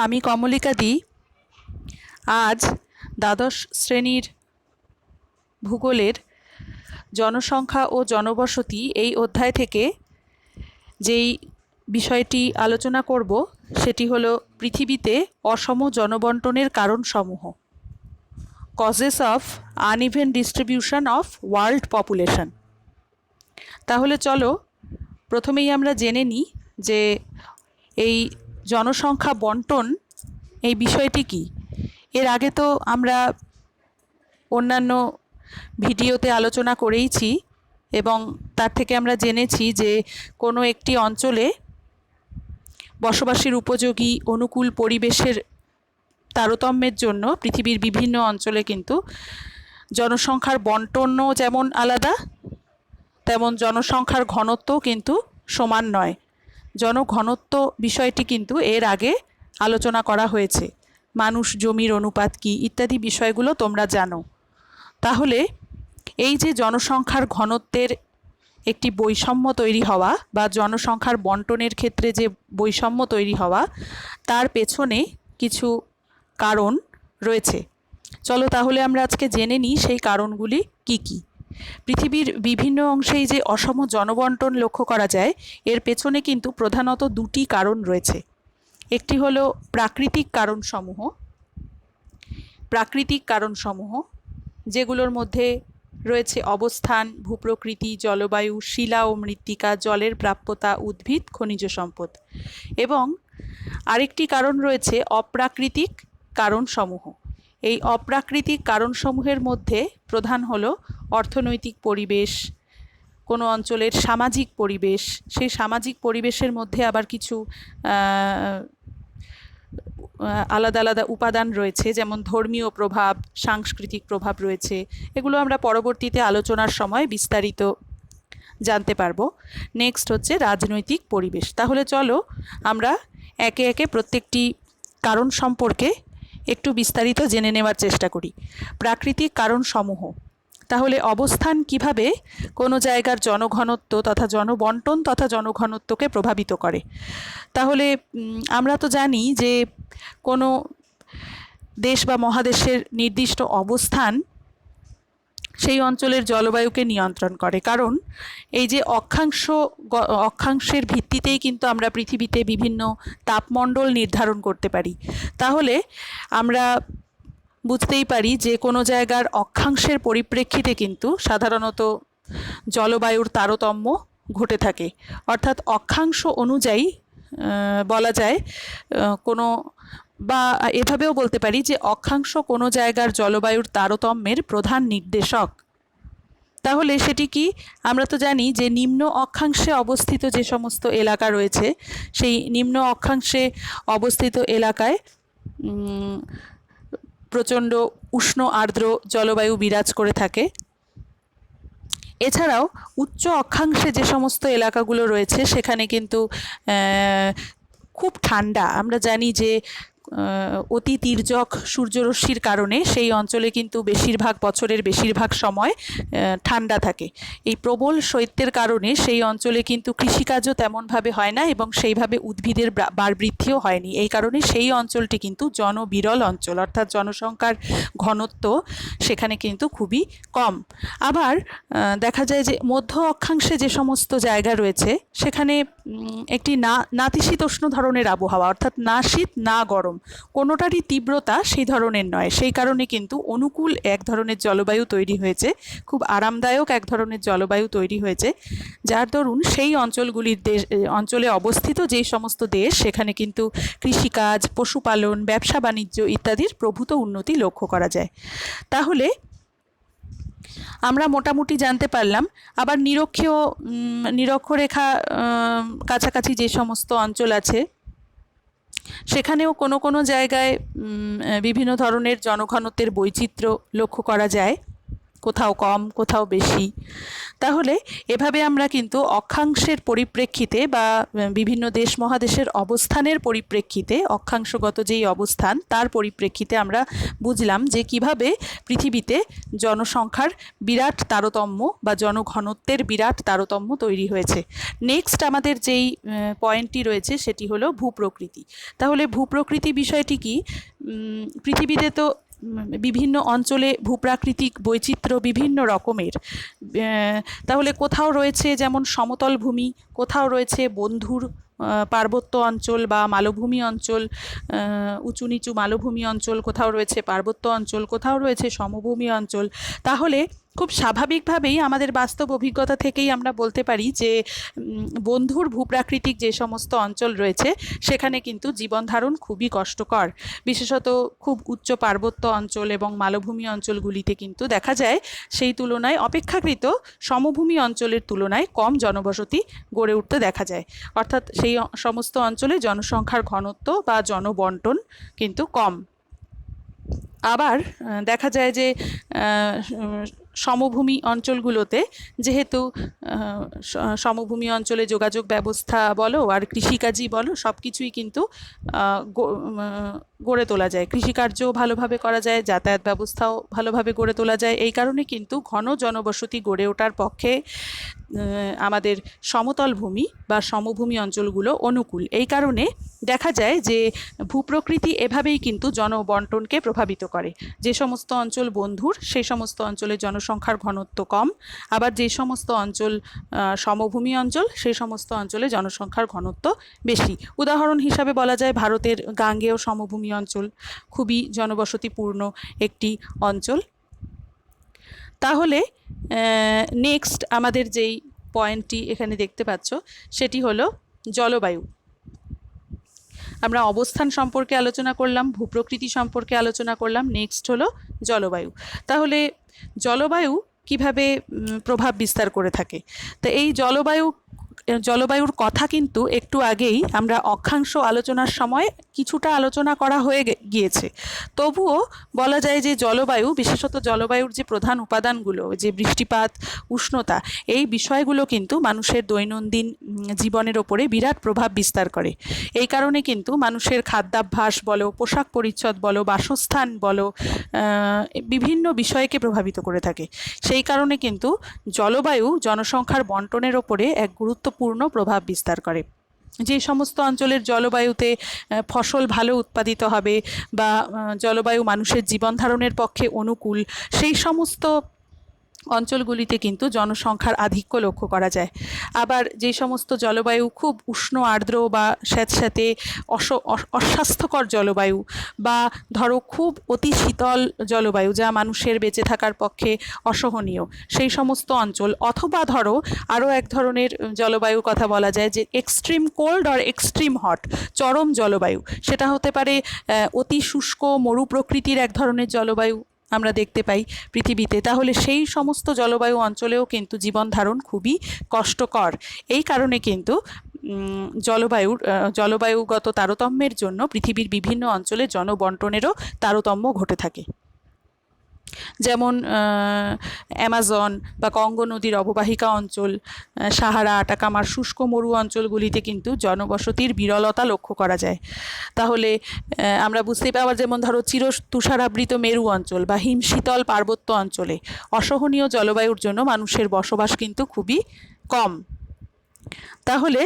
আমি কমলিকা দি আজ দ্বাদশ শ্রেণীর ভূগোলের জনসংখ্যা ও জনবসতি এই অধ্যায় থেকে যেই বিষয়টি আলোচনা করব সেটি হলো পৃথিবীতে অসম জনবন্টনের কারণসমূহ, causes of uneven distribution of world population. তাহলে চলো প্রথমেই আমরা জেনে নিই যে এই জনসংখ্যা বন্টন এই বিষয়টি কি। এর আগে তো আমরা অন্যান্য ভিডিওতে আলোচনা করেইছি এবং তার থেকে আমরা জেনেছি যে কোনো একটি অঞ্চলে বসবাসের উপযোগী অনুকূল পরিবেশের তারতম্যের জন্য পৃথিবীর বিভিন্ন অঞ্চলে কিন্তু জনসংখ্যার বন্টনও যেমন আলাদা, তেমন জনসংখ্যার ঘনত্বও কিন্তু সমান নয়। জনঘনত্ব বিষয়টি কিন্তু এর আগে আলোচনা করা হয়েছে, মানুষ জমির অনুপাত কী ইত্যাদি বিষয়গুলো তোমরা জানো। তাহলে এই যে জনসংখ্যার ঘনত্বের একটি বৈষম্য তৈরি হওয়া বা জনসংখ্যার বন্টনের ক্ষেত্রে যে বৈষম্য তৈরি হওয়া, তার পেছনে কিছু কারণ রয়েছে। চলো তাহলে আমরা আজকে জেনে নিই সেই কারণগুলি কি কি। পৃথিবীর বিভিন্ন অংশেই যে অসম জনবন্টন লক্ষ্য করা যায়, এর পেছনে কিন্তু প্রধানত দুটি কারণ রয়েছে। একটি হলো প্রাকৃতিক কারণসমূহ, যেগুলোর মধ্যে রয়েছে অবস্থান, ভূপ্রকৃতি, জলবায়ু, শিলা ও মৃত্তিকা, জলের প্রাপ্যতা, উদ্ভিদ, খনিজ সম্পদ। এবং আরেকটি কারণ রয়েছে অপ্রাকৃতিক কারণসমূহ। এই অপ্রাকৃতিক কারণসমূহের মধ্যে প্রধান হলো অর্থনৈতিক পরিবেশ, কোনো অঞ্চলের সামাজিক পরিবেশ, সেই সামাজিক পরিবেশের মধ্যে আবার কিছু আলাদা আলাদা উপাদান রয়েছে, যেমন ধর্মীয় প্রভাব, সাংস্কৃতিক প্রভাব রয়েছে। এগুলো আমরা পরবর্তীতে আলোচনার সময় বিস্তারিত জানতে পারবো। নেক্সট হচ্ছে রাজনৈতিক পরিবেশ। তাহলে চলো আমরা একে একে প্রত্যেকটি কারণ সম্পর্কে একটু বিস্তারিত জেনে নেওয়ার চেষ্টা করি। প্রাকৃতিক কারণসমূহ, তাহলে অবস্থান কিভাবে কোনো জায়গার জনঘনত্ব তথা জনবন্টন তথা জনঘনত্বকে প্রভাবিত করে। তাহলে আমরা তো জানি যে কোনো দেশ বা মহাদেশের নির্দিষ্ট অবস্থান সেই অঞ্চলের জলবায়ুকে নিয়ন্ত্রণ করে, কারণ এই যে অক্ষাংশের ভিত্তিতেই কিন্তু আমরা পৃথিবীতে বিভিন্ন তাপমণ্ডল নির্ধারণ করতে পারি। তাহলে আমরা বুঝতেই পারি যে কোনো জায়গার অক্ষাংশের পরিপ্রেক্ষিতে কিন্তু সাধারণত জলবায়ুর তারতম্য ঘটে থাকে। অর্থাৎ অক্ষাংশ অনুযায়ী বলা যায় কোনো, বা এভাবেও বলতে পারি যে অক্ষাংশ কোনো জায়গার জলবায়ুর তারতম্যের প্রধান নির্দেশক। তাহলে সেটি কি? আমরা তো জানি যে নিম্ন অক্ষাংশে অবস্থিত যে সমস্ত এলাকা রয়েছে, সেই নিম্ন অক্ষাংশে অবস্থিত এলাকায় প্রচণ্ড উষ্ণ আর্দ্র জলবায়ু বিরাজ করে থাকে। এছাড়াও উচ্চ অক্ষাংশে যে সমস্ত এলাকাগুলো রয়েছে সেখানে কিন্তু খুব ঠান্ডা। আমরা জানি যে অতি তির্যক সূর্যরশ্মির কারণে সেই অঞ্চলে কিন্তু বছরের বেশিরভাগ সময় ঠান্ডা থাকে। এই প্রবল শৈত্যের কারণে সেই অঞ্চলে কিন্তু কৃষিকাজও তেমনভাবে হয় না এবং সেইভাবে উদ্ভিদের বাড়বৃদ্ধিও হয়নি। এই কারণে সেই অঞ্চলটি কিন্তু জনবিরল অঞ্চল, অর্থাৎ জনসংখ্যার ঘনত্ব সেখানে কিন্তু খুবই কম। আবার দেখা যায় যে মধ্য অক্ষাংশে যে সমস্ত জায়গা রয়েছে সেখানে একটি নাতিশীতোষ্ণ ধরনের আবহাওয়া, অর্থাৎ না শীত না গরম, কোনোটারই তীব্রতা সেই ধরনের নয়। সেই কারণে কিন্তু অনুকূল এক ধরনের জলবায়ু তৈরি হয়েছে, খুব আরামদায়ক এক ধরনের জলবায়ু তৈরি হয়েছে, যার দরুন সেই অঞ্চলে অবস্থিত যেই সমস্ত দেশ সেখানে কিন্তু কৃষিকাজ, পশুপালন, ব্যবসা বাণিজ্য ইত্যাদির প্রভূত উন্নতি লক্ষ্য করা যায়। তাহলে আমরা মোটামুটি জানতে পারলাম। আবার নিরক্ষরেখা কাছাকাছি যে সমস্ত অঞ্চল আছে সেখানেও কোনো কোনো জায়গায় বিভিন্ন ধরনের জনঘনত্বের বৈচিত্র্য লক্ষ্য করা যায়। কোথাও কম, কোথাও বেশি। তাহলে এভাবে আমরা কিন্তু অক্ষাংশের পরিপ্রেক্ষিতে বা বিভিন্ন দেশ মহাদেশের অবস্থানের পরিপ্রেক্ষিতে, অক্ষাংশগত যেই অবস্থান তার পরিপ্রেক্ষিতে আমরা বুঝলাম যে কিভাবে পৃথিবীতে জনসংখ্যার বিরাট তারতম্য বা জনঘনত্বের বিরাট তারতম্য তৈরি হয়েছে। নেক্সট আমাদের যেই পয়েন্টটি রয়েছে সেটি হলো ভূপ্রকৃতি। তাহলে ভূপ্রকৃতি বিষয়টি কি? পৃথিবীতে তো বিভিন্ন অঞ্চলে ভূপ্রাকৃতিক বৈচিত্র্য বিভিন্ন রকমের। তাহলে কোথাও রয়েছে যেমন সমতল ভূমি, কোথাও রয়েছে বন্ধুর পার্বত্য অঞ্চল বা মালভূমি অঞ্চল, উঁচু নিচু মালভূমি অঞ্চল, কোথাও রয়েছে পার্বত্য অঞ্চল, কোথাও রয়েছে সমভূমি অঞ্চল। তাহলে খুব স্বাভাবিকভাবেই আমাদের বাস্তব অভিজ্ঞতা থেকেই আমরা বলতে পারি যে বন্ধুর ভূপ্রাকৃতিক যে সমস্ত অঞ্চল রয়েছে সেখানে কিন্তু জীবন ধারণ খুবই কষ্টকর। বিশেষত খুব উচ্চ পার্বত্য অঞ্চল এবং মালভূমি অঞ্চলগুলিতে কিন্তু দেখা যায় সেই তুলনায় অপেক্ষাকৃত সমভূমি অঞ্চলের তুলনায় কম জনবসতি গড়ে উঠতে দেখা যায়। অর্থাৎ সেই সমস্ত অঞ্চলে জনসংখ্যার ঘনত্ব বা জনবন্টন কিন্তু কম। আবার দেখা যায় যে সমভূমি অঞ্চলগুলোতে যেহেতু সমভূমি অঞ্চলে যোগাযোগ ব্যবস্থা বলো আর কৃষিকাজই বলো সব কিছুই কিন্তু গড়ে তোলা যায়, কৃষিকার্যও ভালোভাবে করা যায়, যাতায়াত ব্যবস্থাও ভালোভাবে গড়ে তোলা যায়। এই কারণে কিন্তু ঘন জনবসতি গড়ে ওঠার পক্ষে আমাদের সমতল ভূমি বা সমভূমি অঞ্চলগুলো অনুকূল। এই কারণে দেখা যায় যে ভূপ্রকৃতি এভাবেই কিন্তু জনবন্টনকে প্রভাবিত করে। যে সমস্ত অঞ্চল বন্ধুর সেই সমস্ত অঞ্চলে জনসংখ্যার ঘনত্ব কম, আবার যে সমস্ত অঞ্চল সমভূমি অঞ্চল সেই সমস্ত অঞ্চলে জনসংখ্যার ঘনত্ব বেশি। উদাহরণ হিসাবে বলা যায় ভারতের গাঙ্গেয় সমভূমি অঞ্চল খুবই জনবসতিপূর্ণ একটি অঞ্চল। তাহলে নেক্সট আমাদের যেই পয়েন্টটি এখানে দেখতে পাচ্ছ সেটি হলো জলবায়ু। আমরা অবস্থান সম্পর্কে আলোচনা করলাম, ভূপ্রকৃতি সম্পর্কে আলোচনা করলাম, নেক্সট হলো জলবায়ু। তাহলে জলবায়ু কিভাবে প্রভাব বিস্তার করে থাকে? তো এই জলবায়ুর কথা কিন্তু একটু আগেই আমরা অক্ষাংশ আলোচনার সময় কিছুটা আলোচনা করা হয়ে গিয়েছে। তবুও বলা যায় যে জলবায়ু, বিশেষত জলবায়ুর যে প্রধান উপাদানগুলো, যে বৃষ্টিপাত, উষ্ণতা, এই বিষয়গুলো কিন্তু মানুষের দৈনন্দিন জীবনের ওপরে বিরাট প্রভাব বিস্তার করে। এই কারণে কিন্তু মানুষের খাদ্যাভ্যাস বলো, পোশাক পরিচ্ছদ বলো, বাসস্থান বলো, বিভিন্ন বিষয়কে প্রভাবিত করে থাকে। সেই কারণে কিন্তু জলবায়ু জনসংখ্যার বন্টনের ওপরে এক গুরুত্বপূর্ণ প্রভাব বিস্তার করে। যে সমস্ত অঞ্চলের জলবায়ুতে ফসল ভালো উৎপাদিত হবে বা জলবায়ু মানুষের জীবন ধারণের পক্ষে অনুকূল, সেই সমস্ত অঞ্চলগুলিতে কিন্তু জনসংখ্যার আধিক্য লক্ষ্য করা যায়। আবার যে সমস্ত জলবায়ু খুব উষ্ণ আর্দ্র বা স্যাঁতস্যাঁতে অস্বাস্থ্যকর জলবায়ু, বা ধরো খুব অতি শীতল জলবায়ু যা মানুষের বেঁচে থাকার পক্ষে অসহনীয়, সেই সমস্ত অঞ্চল, অথবা ধরো আরও এক ধরনের জলবায়ুর কথা বলা যায় যে এক্সট্রিম কোল্ড আর এক্সট্রিম হট, চরম জলবায়ু। সেটা হতে পারে অতি শুষ্ক মরু প্রকৃতির এক ধরনের জলবায়ু আমরা দেখতে পাই পৃথিবীতে। তাহলে সেই সমস্ত জলবায়ু অঞ্চলেও কিন্তু জীবন ধারণ খুবই কষ্টকর। এই কারণে কিন্তু জলবায়ুগত তারতম্যের জন্য পৃথিবীর বিভিন্ন অঞ্চলে জনবন্টনেরও তারতম্য ঘটে থাকে। যেমন অ্যামাজন বা কঙ্গো নদীর অববাহিকা অঞ্চল, সাহারা, আটাকামার শুষ্ক মরু অঞ্চলগুলিতে কিন্তু জনবসতির বিরলতা লক্ষ্য করা যায়। তাহলে আমরা বুঝতেই পারি, যেমন ধরো চির তুষারাবৃত মেরু অঞ্চল বা হিমশীতল পার্বত্য অঞ্চলে অসহনীয় জলবায়ুর জন্য মানুষের বসবাস কিন্তু খুবই কম। তাহলে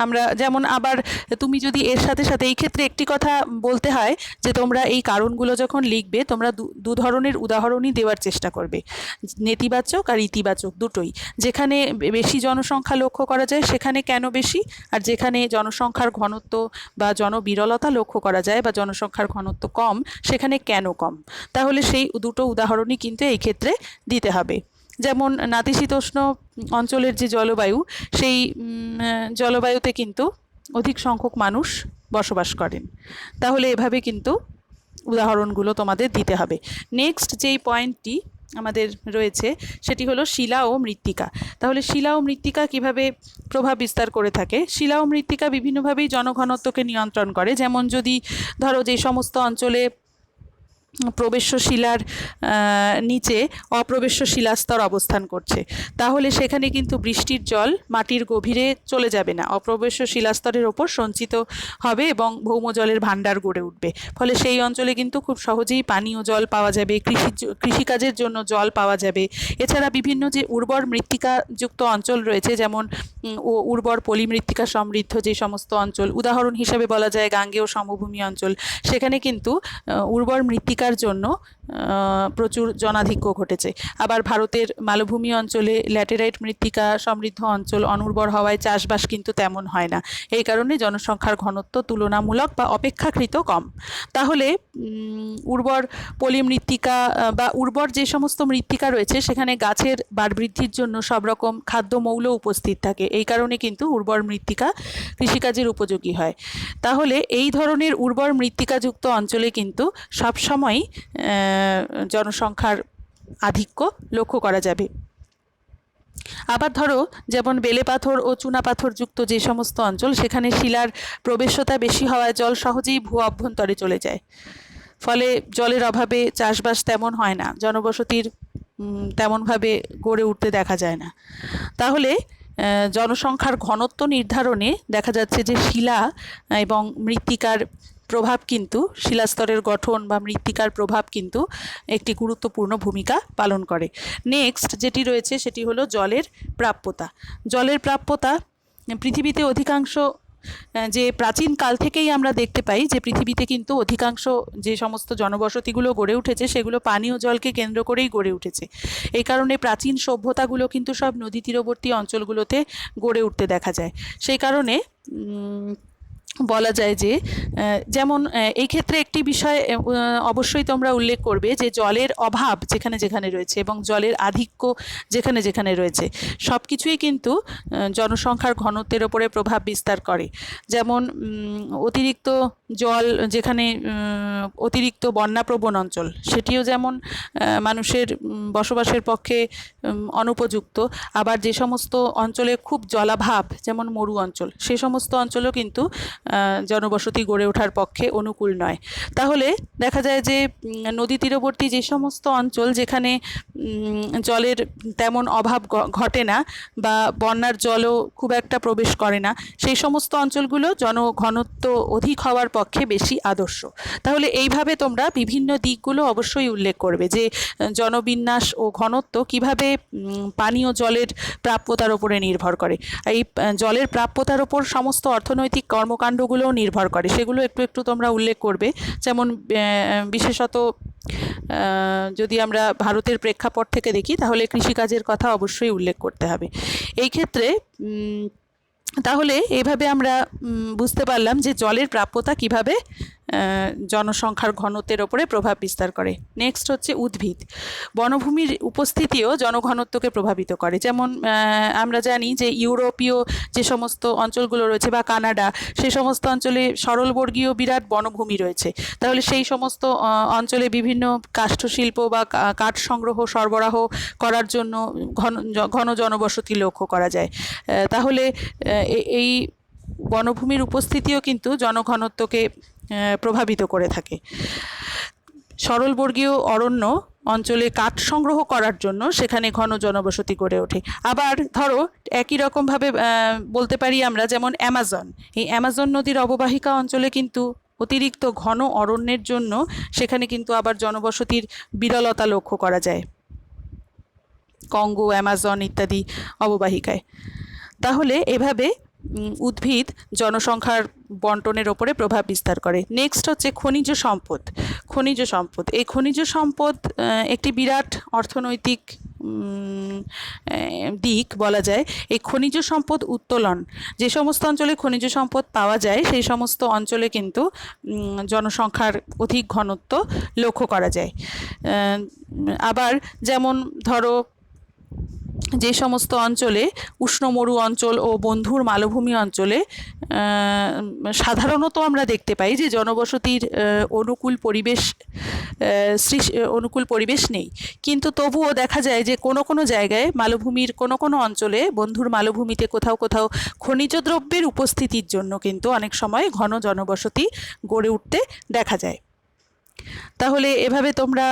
আমরা যেমন, আবার তুমি যদি এর সাথে সাথে এই ক্ষেত্রে একটি কথা বলতে হয় যে তোমরা এই কারণগুলো যখন লিখবে তোমরা দু ধরনের উদাহরণই দেওয়ার চেষ্টা করবে, নেতিবাচক আর ইতিবাচক দুটোই। যেখানে বেশি জনসংখ্যা লক্ষ্য করা যায় সেখানে কেন বেশি, আর যেখানে জনসংখ্যার ঘনত্ব বা জনবিরলতা লক্ষ্য করা যায় বা জনসংখ্যার ঘনত্ব কম সেখানে কেন কম। তাহলে সেই দুটো উদাহরণই কিন্তু এই ক্ষেত্রে দিতে হবে। যেমন নাতিশীতোষ্ণ অঞ্চলের যে জলবায়ু, সেই জলবায়ুতে কিন্তু অধিক সংখ্যক মানুষ বসবাস করেন। তাহলে এভাবে কিন্তু উদাহরণগুলো তোমাদের দিতে হবে। নেক্সট যেই পয়েন্টটি আমাদের রয়েছে সেটি হলো শিলা ও মৃত্তিকা। তাহলে শিলা ও মৃত্তিকা কীভাবে প্রভাব বিস্তার করে থাকে? শিলা ও মৃত্তিকা বিভিন্নভাবেই জনঘনত্বকে নিয়ন্ত্রণ করে। যেমন যদি ধরো যে সমস্ত অঞ্চলে প্রবেশ্য শিলার নিচে অপ্রবেশ্য শিলাস্তর অবস্থান করছে, তাহলে সেখানে কিন্তু বৃষ্টির জল মাটির গভীরে চলে যাবে না, অপ্রবেশ্য শিলাস্তরের ওপর সঞ্চিত হবে এবং ভৌমজলের ভাণ্ডার গড়ে উঠবে। ফলে সেই অঞ্চলে কিন্তু খুব সহজেই পানীয় জল পাওয়া যাবে, কৃষিকাজের জন্য জল পাওয়া যাবে। এছাড়া বিভিন্ন যে উর্বর মৃত্তিকাযুক্ত অঞ্চল রয়েছে, যেমন উর্বর পলিমৃত্তিকা সমৃদ্ধ যে সমস্ত অঞ্চল, উদাহরণ হিসাবে বলা যায় গাঙ্গেয় সমভূমি অঞ্চল, সেখানে কিন্তু উর্বর মৃত্তিকার জন্য প্রচুর জনাধিক্য ঘটেছে। আবার ভারতের মালভূমি অঞ্চলে ল্যাটেরাইট মৃত্তিকা সমৃদ্ধ অঞ্চল, অনুর্বর হওয়ায় চাষবাস কিন্তু তেমন হয় না। এই কারণে জনসংখ্যার ঘনত্ব তুলনামূলক বা অপেক্ষাকৃত কম। তাহলে উর্বর পলিমৃত্তিকা বা উর্বর যে সমস্ত মৃত্তিকা রয়েছে সেখানে গাছের বাড়বৃদ্ধির জন্য সব রকম খাদ্য মৌল উপস্থিত থাকে, এই কারণে কিন্তু উর্বর মৃত্তিকা কৃষিকাজের উপযোগী হয়। তাহলে এই ধরনের উর্বর মৃত্তিকাযুক্ত অঞ্চলে কিন্তু সবসময়ই জনসংখ্যার আধিক্য লক্ষ্য করা যাবে। আবার ধরো যেমন বেলে পাথর ও চুনা পাথরযুক্ত যে সমস্ত অঞ্চল, সেখানে শিলার প্রবেশ্যতা বেশি হওয়ায় জল সহজেই ভূ অভ্যন্তরে চলে যায়, ফলে জলের অভাবে চাষবাস তেমন হয় না, জনবসতির তেমনভাবে গড়ে উঠতে দেখা যায় না। তাহলে জনসংখ্যার ঘনত্ব নির্ধারণে দেখা যাচ্ছে যে শিলা এবং মৃত্তিকার প্রভাব কিন্তু, শিলাস্তরের গঠন বা মৃত্তিকার প্রভাব কিন্তু একটি গুরুত্বপূর্ণ ভূমিকা পালন করে। নেক্সট যেটি রয়েছে সেটি হলো জলের প্রাপ্যতা। জলের প্রাপ্যতা পৃথিবীতে অধিকাংশ যে প্রাচীন কাল থেকেই আমরা দেখতে পাই যে পৃথিবীতে কিন্তু অধিকাংশ যে সমস্ত জনবসতিগুলো গড়ে উঠেছে সেগুলো পানীয় জলকে কেন্দ্র করেই গড়ে উঠেছে। এই কারণে প্রাচীন সভ্যতাগুলো কিন্তু সব নদী তীরবর্তী অঞ্চলগুলোতে গড়ে উঠতে দেখা যায়। সেই কারণে বলা যায় যে যেমন এই ক্ষেত্রে একটি বিষয় অবশ্যই তোমরা উল্লেখ করবে যে জলের অভাব যেখানে যেখানে রয়েছে এবং জলের আধিক্য যেখানে যেখানে রয়েছে, সব কিছুই কিন্তু জনসংখ্যার ঘনত্বের ওপরে প্রভাব বিস্তার করে। যেমন অতিরিক্ত জল যেখানে, অতিরিক্ত বন্যাপ্রবণ অঞ্চল, সেটিও যেমন মানুষের বসবাসের পক্ষে অনুপযুক্ত। আবার যে সমস্ত অঞ্চলে খুব জলাভাব, যেমন মরু অঞ্চল, সে সমস্ত অঞ্চলও কিন্তু জনবসতি গড়ে ওঠার পক্ষে অনুকূল নয়। তাহলে দেখা যায় যে নদী তীরবর্তী যে সমস্ত অঞ্চল যেখানে জলের তেমন অভাব ঘটে না বা বন্যার জলও খুব একটা প্রবেশ করে না, সেই সমস্ত অঞ্চলগুলো জনঘনত্ব অধিক হওয়ার পক্ষে বেশি আদর্শ। তাহলে এইভাবে তোমরা বিভিন্ন দিকগুলো অবশ্যই উল্লেখ করবে যে জনবিন্যাস ও ঘনত্ব কিভাবে পানীয় জলের প্রাপ্যতার উপরে নির্ভর করে। এই জলের প্রাপ্যতার ওপর সমস্ত অর্থনৈতিক কর্মকাণ্ডগুলোও নির্ভর করে, সেগুলো একটু একটু তোমরা উল্লেখ করবে। যেমন বিশেষত যদি আমরা ভারতের প্রেক্ষাপট থেকে দেখি তাহলে কৃষিকাজের কথা অবশ্যই উল্লেখ করতে হবে এই ক্ষেত্রে। তাহলে এইভাবে আমরা বুঝতে পারলাম যে জলের প্রাপ্যতা কিভাবে জনসংখ্যার ঘনত্বের ওপরে প্রভাব বিস্তার করে। নেক্সট হচ্ছে উদ্ভিদ। বনভূমির উপস্থিতিও জনঘনত্বকে প্রভাবিত করে। যেমন আমরা জানি যে ইউরোপীয় যে সমস্ত অঞ্চলগুলো রয়েছে বা কানাডা, সেই সমস্ত অঞ্চলে সরলবর্গীয় বিরাট বনভূমি রয়েছে। তাহলে সেই সমস্ত অঞ্চলে বিভিন্ন কাষ্ঠশিল্প বা কাঠ সংগ্রহ সরবরাহ করার জন্য ঘন জনবসতি লক্ষ্য করা যায়। তাহলে এই বনভূমির উপস্থিতিও কিন্তু জনঘনত্বকে প্রভাবিত করে থাকে। সরলবর্গীয় অরণ্য অঞ্চলে কাঠ সংগ্রহ করার জন্য সেখানে ঘন জনবসতি গড়ে ওঠে। আবার ধরো একই রকমভাবে বলতে পারি আমরা, যেমন অ্যামাজন, এই অ্যামাজন নদীর অববাহিকা অঞ্চলে কিন্তু অতিরিক্ত ঘন অরণ্যের জন্য সেখানে কিন্তু আবার জনবসতির বিরলতা লক্ষ্য করা যায়, কঙ্গো, অ্যামাজন ইত্যাদি অববাহিকায়। তাহলে এভাবে উদ্ভিদ জনসংখ্যার বন্টনের ওপরে প্রভাব বিস্তার করে। নেক্সট হচ্ছে খনিজ সম্পদ। খনিজ সম্পদ, এই খনিজ সম্পদ একটি বিরাট অর্থনৈতিক দিক বলা যায়। এই খনিজ সম্পদ উত্তোলন, যে সমস্ত অঞ্চলে খনিজ সম্পদ পাওয়া যায় সেই সমস্ত অঞ্চলে কিন্তু জনসংখ্যার অধিক ঘনত্ব লক্ষ্য করা যায়। আবার যেমন ধরো যে সমস্ত অঞ্চলে উষ্ণ মরু অঞ্চল ও বন্ধুর মালভূমি অঞ্চলে সাধারণত আমরা দেখতে পাই যে জনবসতির অনুকূল পরিবেশ নেই, কিন্তু তবুও দেখা যায় যে কোনো কোনো জায়গায় মালভূমির কোনো কোনো অঞ্চলে, বন্ধুর মালভূমিতে কোথাও কোথাও খনিজ দ্রব্যের উপস্থিতির জন্য কিন্তু অনেক সময় ঘন জনবসতি গড়ে উঠতে দেখা যায়। তাহলে এভাবে তোমরা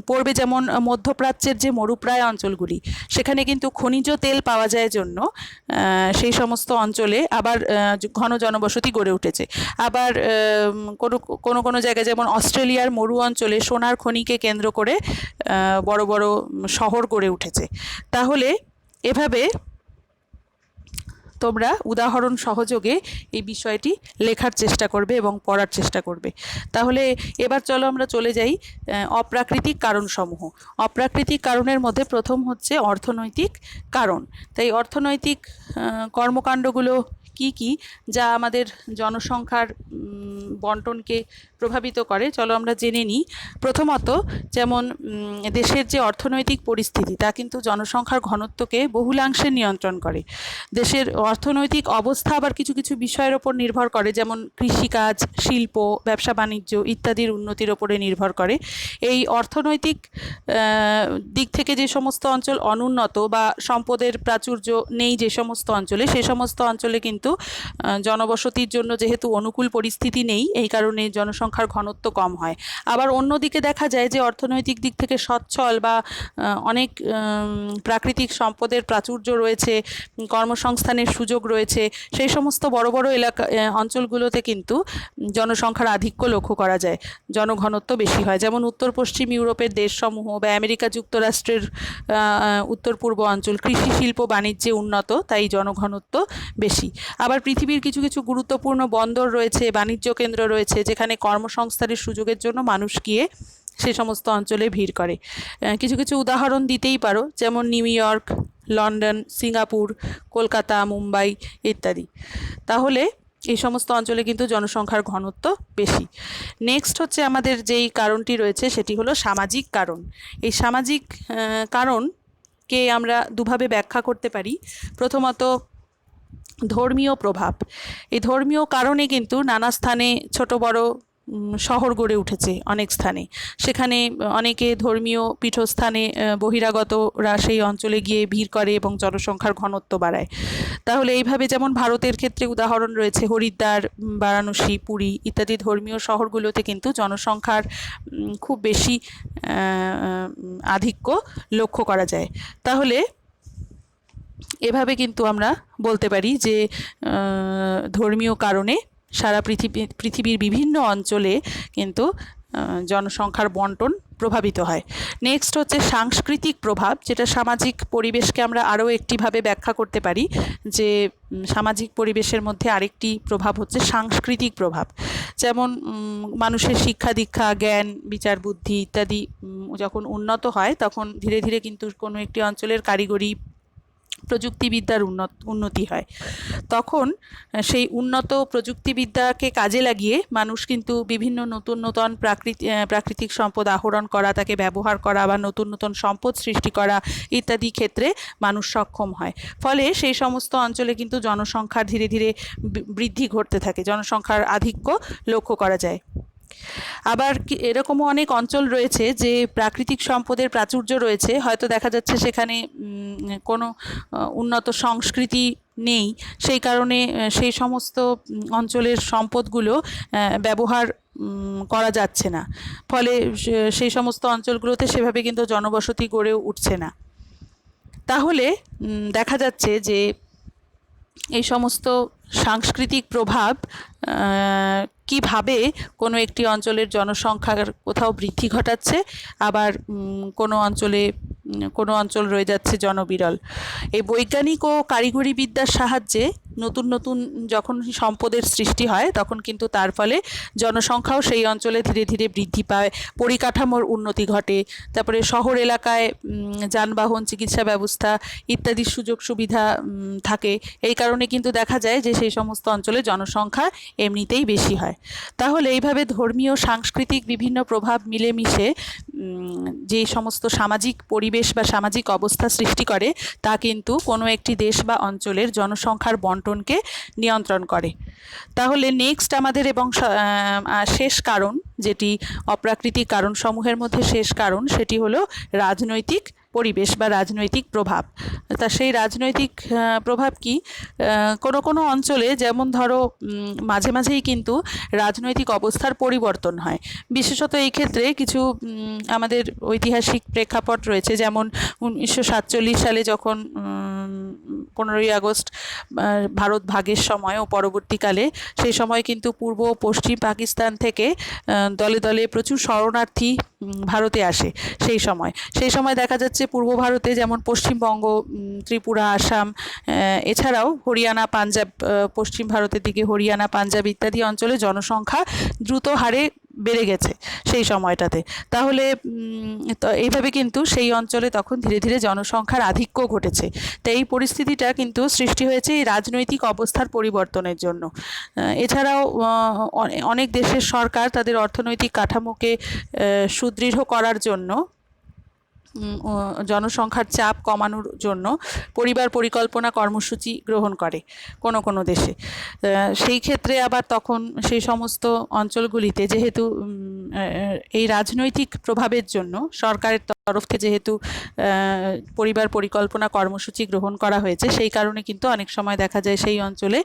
পড়বে, যেমন মধ্যপ্রাচ্যের যে মরুপ্রায় অঞ্চলগুলি, সেখানে কিন্তু খনিজ তেল পাওয়া যায় জন্য সেই সমস্ত অঞ্চলে আবার ঘন জনবসতি গড়ে উঠেছে। আবার কোনো কোনো কোনো জায়গায় যেমন অস্ট্রেলিয়ার মরু অঞ্চলে সোনার খনিকে কেন্দ্র করে বড় বড় শহর গড়ে উঠেছে। তাহলে এভাবে তোমরা উদাহরণ সহযোগে এই বিষয়টি লেখার চেষ্টা করবে এবং পড়ার চেষ্টা করবে। তাহলে এবার চলো আমরা চলে যাই অপ্রাকৃতিক কারণসমূহ। অপ্রাকৃতিক কারণের মধ্যে প্রথম হচ্ছে অর্থনৈতিক কারণ। তাই অর্থনৈতিক কর্মকাণ্ডগুলো কি কি যা আমাদের জনসংখ্যার বন্টনকে প্রভাবিত করে, চলো আমরা জেনে নিই। প্রথমত, যেমন দেশের যে অর্থনৈতিক পরিস্থিতি তা কিন্তু জনসংখ্যার ঘনত্বকে বহুলাংশে নিয়ন্ত্রণ করে। দেশের অর্থনৈতিক অবস্থা আবার কিছু কিছু বিষয়ের ওপর নির্ভর করে, যেমন কৃষিকাজ, শিল্প, ব্যবসা বাণিজ্য ইত্যাদির উন্নতির ওপরে নির্ভর করে। এই অর্থনৈতিক দিক থেকে যে সমস্ত অঞ্চল অনুন্নত বা সম্পদের প্রাচুর্য নেই যে সমস্ত অঞ্চলে, সে সমস্ত অঞ্চলে কিন্তু জনবসতির জন্য যেহেতু অনুকূল পরিস্থিতি নেই, এই কারণে জনসংখ্যার ঘনত্ব কম হয়। আবার অন্যদিকে দেখা যায় যে অর্থনৈতিক দিক থেকে সচ্ছল বা অনেক প্রাকৃতিক সম্পদের প্রাচুর্য রয়েছে, কর্মসংস্থানের সুযোগ রয়েছে, সেই সমস্ত বড় বড় এলাকা অঞ্চলগুলোতে কিন্তু জনসংখ্যার আধিক্য লক্ষ্য করা যায়, জনঘনত্ব বেশি হয়। যেমন উত্তর পশ্চিম ইউরোপের দেশসমূহ বা আমেরিকা যুক্তরাষ্ট্রের উত্তর পূর্ব অঞ্চল কৃষি শিল্প বাণিজ্যে উন্নত, তাই জনঘনত্ব বেশি। আবার পৃথিবীর কিছু কিছু গুরুত্বপূর্ণ বন্দর রয়েছে, বাণিজ্য কেন্দ্র রয়েছে, যেখানে কর্মসংস্থানের সুযোগের জন্য মানুষ গিয়ে সে সমস্ত অঞ্চলে ভিড় করে। কিছু কিছু উদাহরণ দিতেই পারো, যেমন new York, London, Singapore, Kolkata, Mumbai ইত্যাদি। তাহলে এই সমস্ত অঞ্চলে কিন্তু জনসংখ্যার ঘনত্ব বেশি। নেক্সট হচ্ছে আমাদের যেই কারণটি রয়েছে সেটি হলো সামাজিক কারণ। এই সামাজিক কারণকে আমরা দুভাবে ব্যাখ্যা করতে পারি। প্রথমত, ধর্মীয় প্রভাব। এই ধর্মীয় কারণে কিন্তু নানা স্থানে ছোট বড় শহর গড়ে উঠেছে অনেক স্থানে। সেখানে অনেকে ধর্মীয় পীঠস্থানে বহিরাগতরা সেই অঞ্চলে গিয়ে ভিড় করে এবং জনসংখ্যার ঘনত্ব বাড়ায়। তাহলে এইভাবে যেমন ভারতের ক্ষেত্রে উদাহরণ রয়েছে হরিদ্বার, বারাণসী, পুরী ইত্যাদি ধর্মীয় শহরগুলোতে কিন্তু জনসংখ্যার খুব বেশি আধিক্য লক্ষ্য করা যায়। তাহলে এভাবে কিন্তু আমরা বলতে পারি যে ধর্মীয় কারণে সারা পৃথিবীর বিভিন্ন অঞ্চলে কিন্তু জনসংখ্যার বন্টন প্রভাবিত হয়। নেক্সট হচ্ছে সাংস্কৃতিক প্রভাব, যেটা সামাজিক পরিবেশকে আমরা আরও একটিভাবে ব্যাখ্যা করতে পারি যে সামাজিক পরিবেশের মধ্যে আরেকটি প্রভাব হচ্ছে সাংস্কৃতিক প্রভাব। যেমন মানুষের শিক্ষা দীক্ষা, জ্ঞান, বিচার বুদ্ধি ইত্যাদি যখন উন্নত হয়, তখন ধীরে ধীরে কিন্তু কোনো একটি অঞ্চলের কারিগরি প্রযুক্তিবিদ্যার উন্নতি হয়। তখন সেই উন্নত প্রযুক্তিবিদ্যাকে কাজে লাগিয়ে মানুষ কিন্তু বিভিন্ন নতুন নতুন প্রাকৃতিক সম্পদ আহরণ করা, তাকে ব্যবহার করা বা নতুন নতুন সম্পদ সৃষ্টি করা ইত্যাদি ক্ষেত্রে মানুষ সক্ষম হয়। ফলে সেই সমস্ত অঞ্চলে কিন্তু জনসংখ্যার ধীরে ধীরে বৃদ্ধি ঘটতে থাকে, জনসংখ্যার আধিক্য লক্ষ্য করা যায়। আবার এরকমও অনেক অঞ্চল রয়েছে যে প্রাকৃতিক সম্পদের প্রাচুর্য রয়েছে, হয়তো দেখা যাচ্ছে সেখানে কোনো উন্নত সংস্কৃতি নেই, সেই কারণে সেই সমস্ত অঞ্চলের সম্পদগুলো ব্যবহার করা যাচ্ছে না। ফলে সেই সমস্ত অঞ্চলগুলোতে সেভাবে কিন্তু জনবসতি গড়ে উঠছে না। তাহলে দেখা যাচ্ছে যে এই সমস্ত সাংস্কৃতিক প্রভাব কিভাবে কোনো একটি অঞ্চলের জনসংখ্যার কোথাও বৃদ্ধি ঘটাচ্ছে, আবার কোনো অঞ্চল রয়ে যাচ্ছে জনবিরল। এই বৈজ্ঞানিক ও কারিগরি বিদ্যার সাহায্যে নতুন নতুন যখন সম্পদের সৃষ্টি হয়, তখন কিন্তু তার ফলে জনসংখ্যাও সেই অঞ্চলে ধীরে ধীরে বৃদ্ধি পায়, পরিকাঠামোর উন্নতি ঘটে, তারপরে শহর এলাকায় যানবাহন, চিকিৎসা ব্যবস্থা ইত্যাদির সুযোগ সুবিধা থাকে। এই কারণে কিন্তু দেখা যায় যে সেই সমস্ত অঞ্চলে জনসংখ্যা এমনিতেই বেশি হয়। তাহলে এইভাবে ধর্মীয় সাংস্কৃতিক বিভিন্ন প্রভাব মিলেমিশে যে সমস্ত সামাজিক পরিবেশ বা সামাজিক অবস্থা সৃষ্টি করে, তা কিন্তু কোনো একটি দেশ বা অঞ্চলের জনসংখ্যার বন্টনকে নিয়ন্ত্রণ করে। তাহলে নেক্সট আমাদের এবং শেষ কারণ, যেটি অপ্রাকৃতিক কারণসমূহের মধ্যে শেষ কারণ, সেটি হলো রাজনৈতিক পরিবেশ বা রাজনৈতিক প্রভাব। তা সেই রাজনৈতিক প্রভাব কি, কোনো কোনো অঞ্চলে যেমন ধরো মাঝে মাঝেই কিন্তু রাজনৈতিক অবস্থার পরিবর্তন হয়। বিশেষত এই ক্ষেত্রে কিছু আমাদের ঐতিহাসিক প্রেক্ষাপট রয়েছে, যেমন 1947 সালে যখন 15ই আগস্ট ভারত ভাগের সময় ও পরবর্তীকালে, সেই সময় কিন্তু পূর্ব ও পশ্চিম পাকিস্তান থেকে দলে দলে প্রচুর শরণার্থী ভারতে আসে। সেই সময় দেখা যাচ্ছে পূর্ব ভারতে যেমন পশ্চিমবঙ্গ, ত্রিপুরা, আসাম, এছাড়াও হরিয়ানা, পাঞ্জাব, পশ্চিম ভারতের দিকে হরিয়ানা, পাঞ্জাব ইত্যাদি অঞ্চলে জনসংখ্যা দ্রুত হারে বেড়ে গেছে সেই সময়টাতে। তাহলে এইভাবে কিন্তু সেই অঞ্চলে তখন ধীরে ধীরে জনসংখ্যার আধিক্য ঘটেছে। তো এই পরিস্থিতিটা কিন্তু সৃষ্টি হয়েছে এই রাজনৈতিক অবস্থার পরিবর্তনের জন্য। এছাড়াও অনেক দেশের সরকার তাদের অর্থনৈতিক কাঠামোকে সুদৃঢ় করার জন্য, জনসংখ্যার চাপ কমানোর জন্য পরিবার পরিকল্পনা কর্মসূচি গ্রহণ করে কোনো কোনো দেশে। সেই ক্ষেত্রে আবার তখন সেই সমস্ত অঞ্চলগুলিতে যেহেতু এই রাজনৈতিক প্রভাবের জন্য সরকারের তরফ থেকে যেহেতু পরিবার পরিকল্পনা কর্মসূচি গ্রহণ করা হয়েছে, সেই কারণে কিন্তু অনেক সময় দেখা যায় সেই অঞ্চলে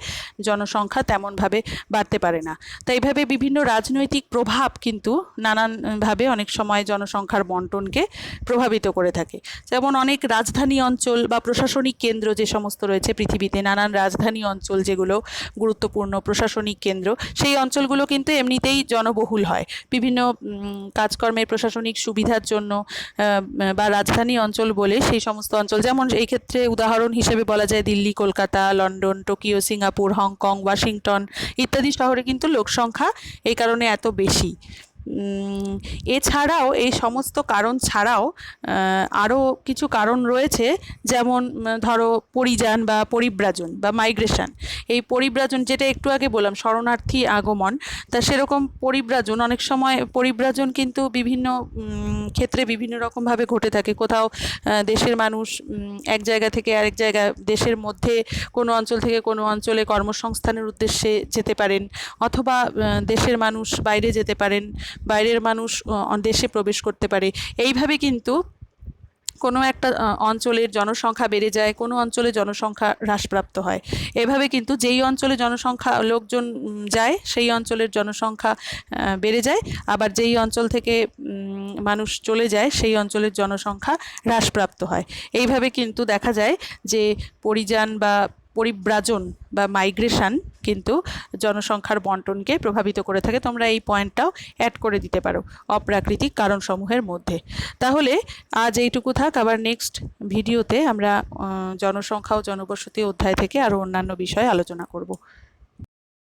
জনসংখ্যা তেমনভাবে বাড়তে পারে না। তাই এইভাবে বিভিন্ন রাজনৈতিক প্রভাব কিন্তু নানানভাবে অনেক সময় জনসংখ্যার বন্টনকে প্রভাবিত করে থাকে। যেমন অনেক রাজধানী অঞ্চল বা প্রশাসনিক কেন্দ্র যে সমস্ত রয়েছে পৃথিবীতে, নানান রাজধানী অঞ্চল যেগুলো গুরুত্বপূর্ণ প্রশাসনিক কেন্দ্র, সেই অঞ্চলগুলো কিন্তু এমনিতেই জনবহুল হয় বিভিন্ন কাজকর্মের প্রশাসনিক সুবিধার জন্য, বা রাজধানী অঞ্চল বলে সেই সমস্ত অঞ্চল, যেমন এই ক্ষেত্রে উদাহরণ হিসেবে বলা যায় Delhi, Kolkata, London, Tokyo, Singapore, Hong Kong, Washington ইত্যাদি শহরে কিন্তু লোকসংখ্যা এই কারণে এত বেশি। এছাড়াও এই সমস্ত কারণ ছাড়াও আরও কিছু কারণ রয়েছে, যেমন ধরো পরিযান বা পরিব্রাজন বা মাইগ্রেশন। এই পরিব্রাজন, যেটা একটু আগে বললাম শরণার্থী আগমন, তা সেরকম পরিব্রাজন, অনেক সময় পরিব্রাজন কিন্তু বিভিন্ন ক্ষেত্রে বিভিন্ন রকমভাবে ঘটে থাকে। কোথাও দেশের মানুষ এক জায়গা থেকে আরেক জায়গা, দেশের মধ্যে কোনো অঞ্চল থেকে কোনো অঞ্চলে কর্মসংস্থানের উদ্দেশ্যে যেতে পারেন, অথবা দেশের মানুষ বাইরে যেতে পারেন, বাইরের মানুষ দেশে প্রবেশ করতে পারে। এইভাবে কিন্তু কোনো একটা অঞ্চলের জনসংখ্যা বেড়ে যায়, কোনো অঞ্চলে জনসংখ্যা হ্রাসপ্রাপ্ত হয়। এভাবে কিন্তু যেই অঞ্চলে জনসংখ্যা লোকজন যায় সেই অঞ্চলের জনসংখ্যা বেড়ে যায়, আবার যেই অঞ্চল থেকে মানুষ চলে যায় সেই অঞ্চলের জনসংখ্যা হ্রাসপ্রাপ্ত হয়। এইভাবে কিন্তু দেখা যায় যে পরিযান বা পরিব্রাজন বা মাইগ্রেশন কিন্তু জনসংখ্যার বন্টনকে প্রভাবিত করে থাকে। তোমরা এই পয়েন্টটাও অ্যাড করে দিতে পারো অপ্রাকৃতিক কারণসমূহের মধ্যে। তাহলে আজ এইটুকু থাক, আবার নেক্সট ভিডিওতে আমরা জনসংখ্যা ও জনবসতি অধ্যায় থেকে আরও অন্যান্য বিষয়ে আলোচনা করব।